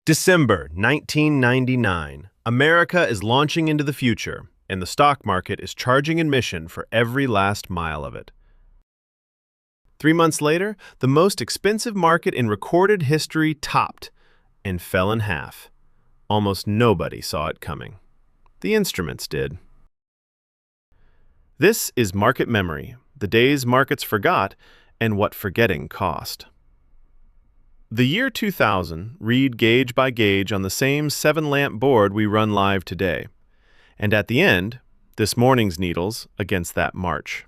December 1999. America is launching into the future, and the stock market is charging admission for every last mile of it. 3 months later, the most expensive market in recorded history topped and fell in half. Almost nobody saw it coming. The instruments did. This is market memory, the days markets forgot and what forgetting cost. The year 2000, read gauge by gauge on the same 7-lamp board we run live today. And at the end, this morning's needles against that March.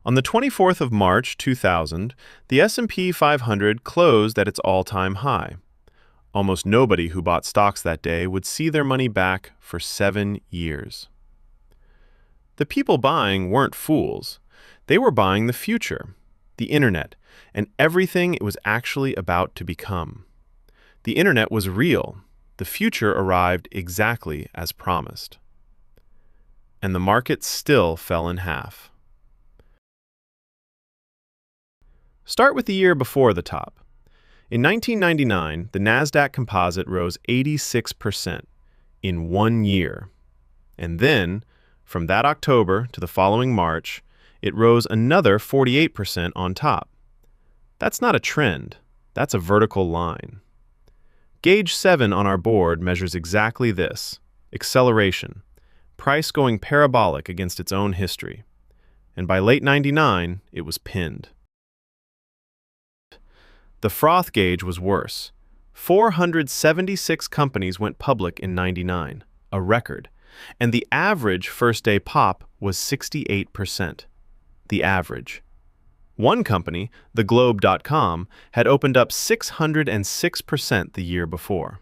On the 24th of March 2000, the S&P 500 closed at its all-time high. Almost nobody who bought stocks that day would see their money back for 7 years. The people buying weren't fools. They were buying the future, the internet, and everything it was actually about to become. The internet was real. The future arrived exactly as promised. And the market still fell in half. Start with the year before the top. In 1999, the NASDAQ composite rose 86% in 1 year. And then, from that October to the following March, it rose another 48% on top. That's not a trend. That's a vertical line. Gauge 7 on our board measures exactly this: acceleration, price going parabolic against its own history. And by late 99, it was pinned. The froth gauge was worse. 476 companies went public in 99, a record. And the average first-day pop was 68%. The average. One company, theglobe.com, had opened up 606% the year before.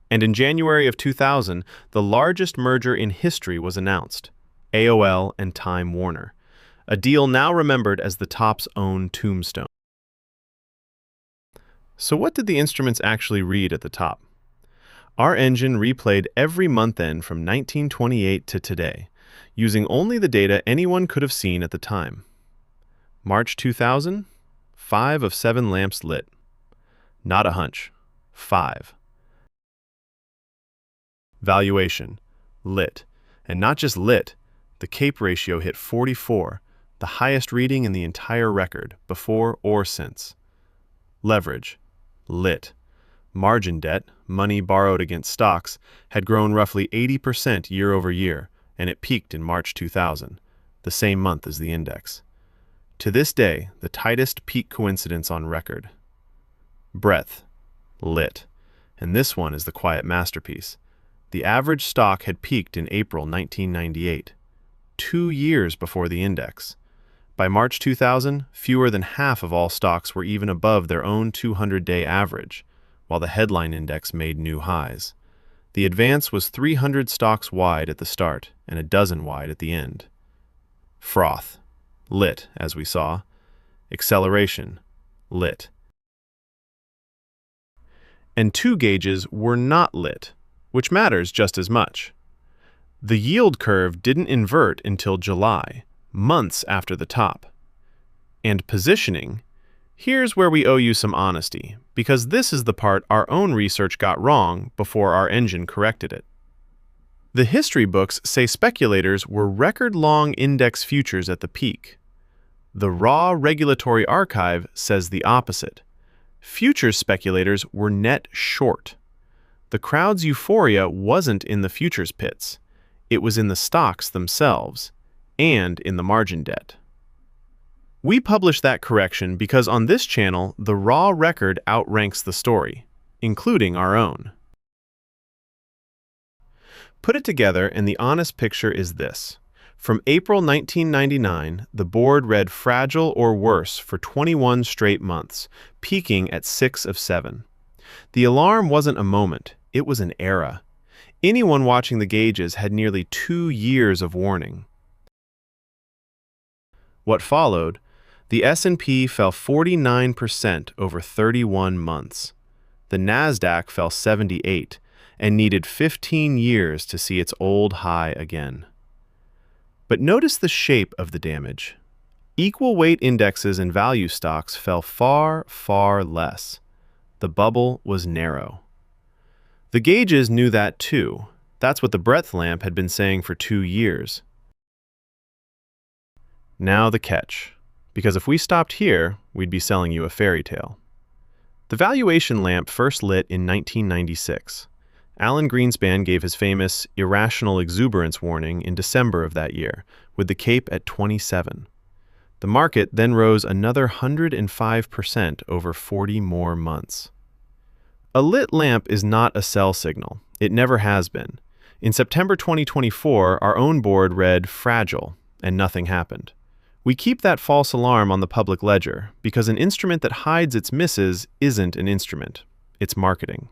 And in January of 2000, the largest merger in history was announced: AOL and Time Warner, a deal now remembered as the top's own tombstone. So what did the instruments actually read at the top? Our engine replayed every month-end from 1928 to today, using only the data anyone could have seen at the time. March 2000, 5 of 7 lamps lit. Not a hunch. 5. Valuation. Lit. And not just lit, the CAPE ratio hit 44, the highest reading in the entire record, before or since. Leverage. Lit. Margin debt, money borrowed against stocks, had grown roughly 80% year over year, and it peaked in March 2000, the same month as the index. To this day, the tightest peak coincidence on record. Breadth. Lit. And this one is the quiet masterpiece. The average stock had peaked in April 1998, 2 years before the index. By March 2000, fewer than half of all stocks were even above their own 200-day average, while the headline index made new highs. The advance was 300 stocks wide at the start and a dozen wide at the end. Froth. Lit, as we saw. Acceleration. Lit. And 2 gauges were not lit, which matters just as much. The yield curve didn't invert until July, months after the top. And positioning. Here's where we owe you some honesty, because this is the part our own research got wrong before our engine corrected it. The history books say speculators were record-long index futures at the peak. The raw regulatory archive says the opposite. Futures speculators were net short. The crowd's euphoria wasn't in the futures pits. It was in the stocks themselves, and in the margin debt. We publish that correction because on this channel, the raw record outranks the story, including our own. Put it together and the honest picture is this. From April 1999, the board read fragile or worse for 21 straight months, peaking at 6 of 7. The alarm wasn't a moment, it was an era. Anyone watching the gauges had nearly 2 years of warning. What followed? The S&P fell 49% over 31 months. The NASDAQ fell 78% and needed 15 years to see its old high again. But notice the shape of the damage. Equal weight indexes and value stocks fell far, far less. The bubble was narrow. The gauges knew that too. That's what the breadth lamp had been saying for 2 years. Now the catch. Because if we stopped here, we'd be selling you a fairy tale. The valuation lamp first lit in 1996. Alan Greenspan gave his famous irrational exuberance warning in December of that year, with the CAPE at 27. The market then rose another 105% over 40 more months. A lit lamp is not a sell signal. It never has been. In September 2024, our own board read fragile, and nothing happened. We keep that false alarm on the public ledger because an instrument that hides its misses isn't an instrument. It's marketing.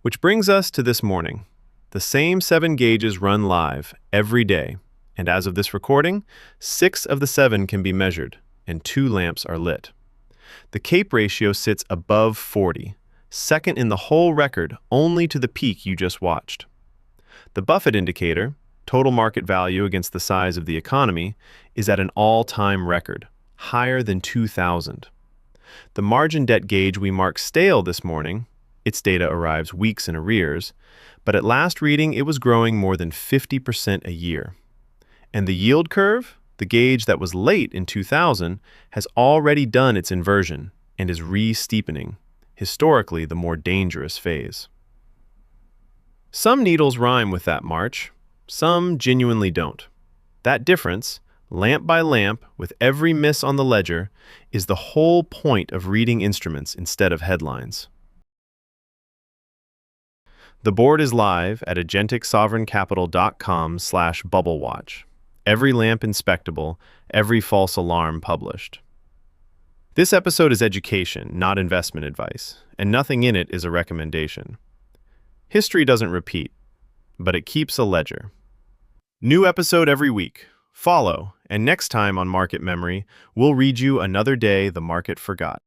Which brings us to this morning. The same 7 gauges run live every day, and as of this recording, 6 of the 7 can be measured, and 2 lamps are lit. The CAPE ratio sits above 40, second in the whole record only to the peak you just watched. The Buffett indicator, total market value against the size of the economy, is at an all-time record, higher than 2,000. The margin debt gauge we mark stale this morning, its data arrives weeks in arrears, but at last reading it was growing more than 50% a year. And the yield curve, the gauge that was late in 2000, has already done its inversion and is re-steepening, historically the more dangerous phase. Some needles rhyme with that march, some genuinely don't. That difference, lamp by lamp, with every miss on the ledger, is the whole point of reading instruments instead of headlines. The board is live at agenticsovereigncapital.com/bubblewatch. Every lamp inspectable, every false alarm published. This episode is education, not investment advice, and nothing in it is a recommendation. History doesn't repeat, but it keeps a ledger. New episode every week. Follow, and next time on Market Memory, we'll read you another day the market forgot.